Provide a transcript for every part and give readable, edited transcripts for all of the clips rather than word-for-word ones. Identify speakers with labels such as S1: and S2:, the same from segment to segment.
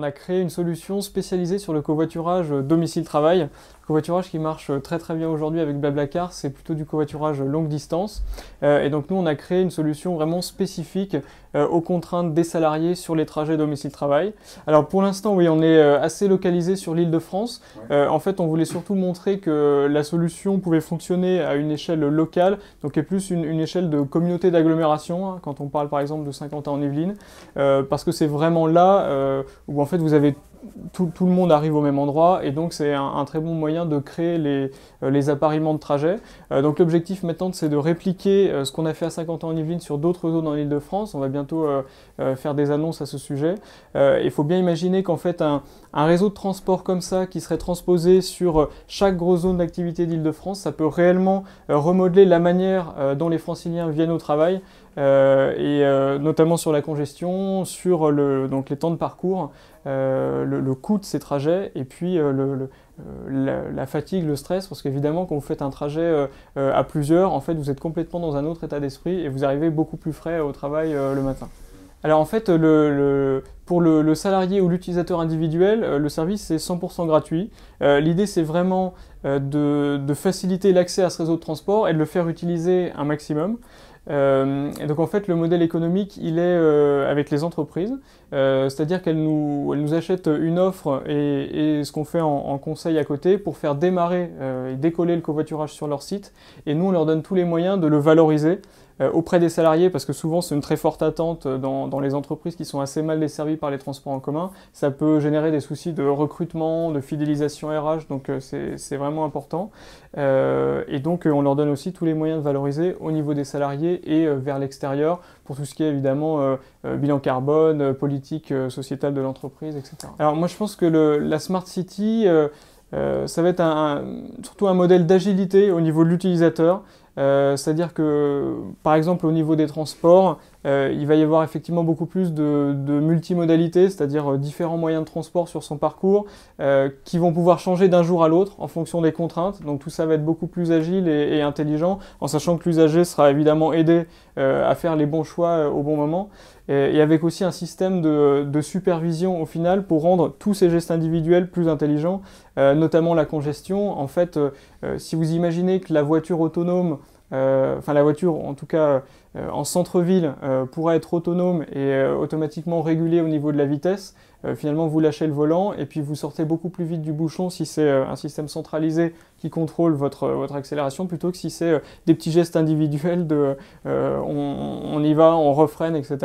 S1: on a créé une solution spécialisée sur le covoiturage domicile-travail. Le covoiturage qui marche très très bien aujourd'hui avec Blablacar, c'est plutôt du covoiturage longue distance. Et donc nous, on a créé une solution vraiment spécifique aux contraintes des salariés sur les trajets domicile-travail. Alors pour l'instant, oui, on est assez localisé sur l'Île-de-France. En fait, on voulait surtout montrer que la solution pouvait fonctionner à une échelle locale, donc est plus une échelle de communauté d'agglomération, hein, quand on parle par exemple de Saint-Quentin-en-Yvelines, parce que c'est vraiment là où en fait vous avez tout le monde arrive au même endroit et donc c'est un très bon moyen de créer les appariements de trajet. Donc l'objectif maintenant c'est de répliquer ce qu'on a fait à Saint-Quentin-en-Yvelines sur d'autres zones en Île-de-France. On va bientôt faire des annonces à ce sujet. Il faut bien imaginer qu'en fait un réseau de transport comme ça qui serait transposé sur chaque grosse zone d'activité d'Île-de-France, ça peut réellement remodeler la manière dont les Franciliens viennent au travail. Notamment sur la congestion, sur donc les temps de parcours, le coût de ces trajets et puis la fatigue, le stress, parce qu'évidemment quand vous faites un trajet à plusieurs, en fait vous êtes complètement dans un autre état d'esprit et vous arrivez beaucoup plus frais au travail le matin. Alors en fait, pour le salarié ou l'utilisateur individuel, le service est 100% gratuit. L'idée c'est vraiment de faciliter l'accès à ce réseau de transport et de le faire utiliser un maximum. Et donc en fait le modèle économique il est avec les entreprises, c'est-à-dire qu'elles nous achètent une offre et ce qu'on fait en conseil à côté pour faire démarrer et décoller le covoiturage sur leur site, et nous on leur donne tous les moyens de le valoriser auprès des salariés, parce que souvent c'est une très forte attente dans les entreprises qui sont assez mal desservies par les transports en commun. Ça peut générer des soucis de recrutement, de fidélisation RH, donc c'est vraiment important. Et donc on leur donne aussi tous les moyens de valoriser au niveau des salariés et vers l'extérieur pour tout ce qui est évidemment bilan carbone, politique sociétale de l'entreprise, etc. Alors moi je pense que la Smart City, ça va être surtout un modèle d'agilité au niveau de l'utilisateur. C'est-à-dire que, par exemple, au niveau des transports, il va y avoir effectivement beaucoup plus de multimodalité, c'est-à-dire différents moyens de transport sur son parcours, qui vont pouvoir changer d'un jour à l'autre en fonction des contraintes. Donc tout ça va être beaucoup plus agile et intelligent, en sachant que l'usager sera évidemment aidé à faire les bons choix au bon moment, et avec aussi un système de supervision au final pour rendre tous ces gestes individuels plus intelligents, notamment la congestion. En fait, si vous imaginez que la voiture autonome, enfin la voiture en tout cas en centre-ville pourra être autonome et automatiquement régulée au niveau de la vitesse, finalement vous lâchez le volant et puis vous sortez beaucoup plus vite du bouchon si c'est un système centralisé qui contrôle votre accélération, plutôt que si c'est des petits gestes individuels de on y va, on refreine, etc.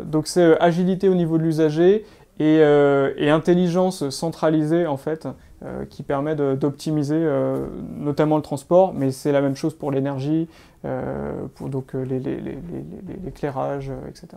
S1: Donc c'est agilité au niveau de l'usager et intelligence centralisée en fait, qui permet d'optimiser notamment le transport, mais c'est la même chose pour l'énergie, pour donc l'éclairage, etc.